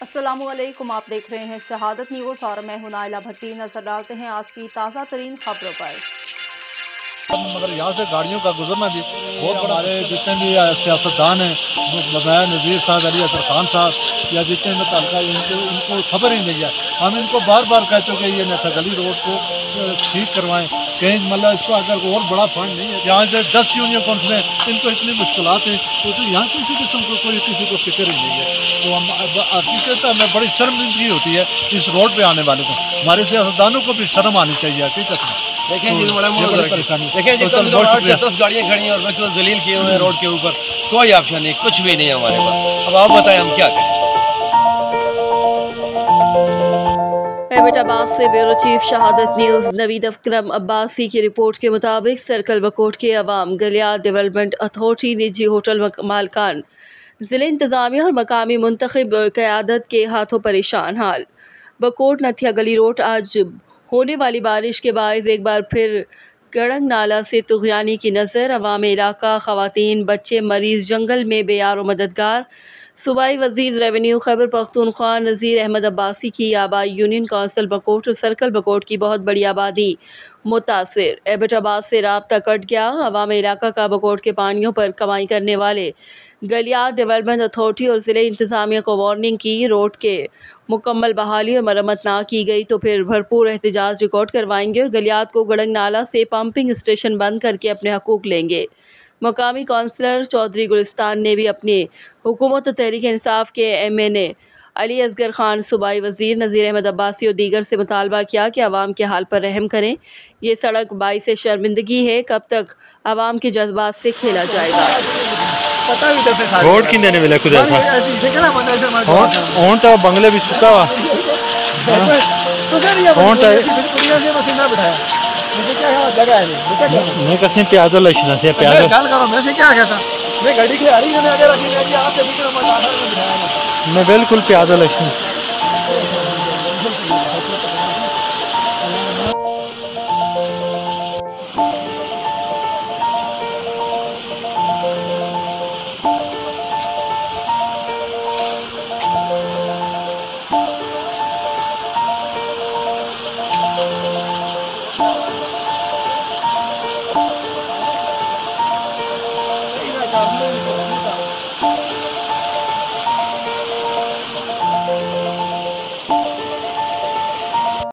अस्सलामुअलैकुम, आप देख रहे हैं शहादत न्यूज़ और मैं हूं नाइला भट्टी। नजर डालते हैं आज की ताज़ा तरीन खबरों पर। मगर यहाँ से गाड़ियों का गुजरना भी बहुत बड़ा, हमारे जितने भी सियासतदान हैं, मौलाना नज़ीर साहब, अली असर खान साहब या जितने मुतल्लिका इनको खबर ही नहीं है। हम इनको बार बार कह चुके ये नथागली रोड को ठीक करवाएं, कहीं मतलब इसको अगर और बड़ा फंड नहीं है। यहाँ से 10 यूनियन काउंसिल हैं, इनको इतनी मुश्किलात हैं तो यहाँ किसी किस्म को किसी को फिक्र ही नहीं है। तो हम हकीकत हमें बड़ी शर्मिंदगी होती है इस रोड पे आने वाले को। हमारे सियासतदानों को भी शर्म आनी चाहिए हकीकत में। देखिए जी, बड़ा परेशानी, देखिए जी, 10 गाड़ियाँ खड़ी हैं और बच्चे जलील किए हुए हैं रोड के ऊपर। कोई ऑप्शन नहीं, कुछ भी नहीं है हमारे पास। अब आप बताएं हम क्या करें। एबटाबाद से ब्यूरो चीफ शहादत न्यूज़ नवीद अकरम अब्बासी की रिपोर्ट के मुताबिक सर्कल बकोट के अवाम गलियात डेवलपमेंट अथॉरिटी, निजी होटल मालकान, ज़िले इंतज़ामिया और मकामी मुंतखब क़यादत के हाथों परेशान हाल। बकोट नथिया गली रोड आज होने वाली बारिश के बायस एक बार फिर गड़ंग नाला से तुग़यानी की नज़र। अवाम इलाका, ख़वातीन, बच्चे, मरीज़ जंगल में बेयार व मददगार। सूबाई वज़ीर रेवेन्यू खैबर पख्तूनख्वा नज़ीर अहमद अब्बासी की आबाई यूनियन काउंसिल बकोट और सर्कल बकोट की बहुत बड़ी आबादी मुतासिर। एबटाबाद से राब्ता कट गया। अवाम इलाका का बकोट के पानियों पर कमाई करने वाले गलियात डेवलपमेंट अथॉरिटी और ज़िले इंतज़ामिया को वार्निंग की। रोड के मुकम्मल बहाली और मरम्मत ना की गई तो फिर भरपूर एहतजाज रिकॉर्ड करवाएंगे और गलियात को गड़ंग नाला से पंपिंग स्टेशन बंद करके अपने हकूक़ लेंगे। मकामी कौंसलर चौधरी गुलिस्तान ने भी अपनी हुकूमत और तहरीक इंसाफ के MNA अली असगर खान, सूबाई वज़ीर नज़ीर अहमद अब्बासी और दीगर से मुतालबा किया कि आवाम के हाल पर रहम करें। ये सड़क बाइस शर्मिंदगी है, कब तक आवाम के जज्बात से खेला जाएगा। रोड की देने वाले कुछ तो बंगले भी छुपा हुआ मैं कैसे प्याज लक्षण से प्याज गल करो मैं से क्या कहता मैं गाड़ी की आ रही है अगर रखी आप मैं बिल्कुल प्याज लक्षण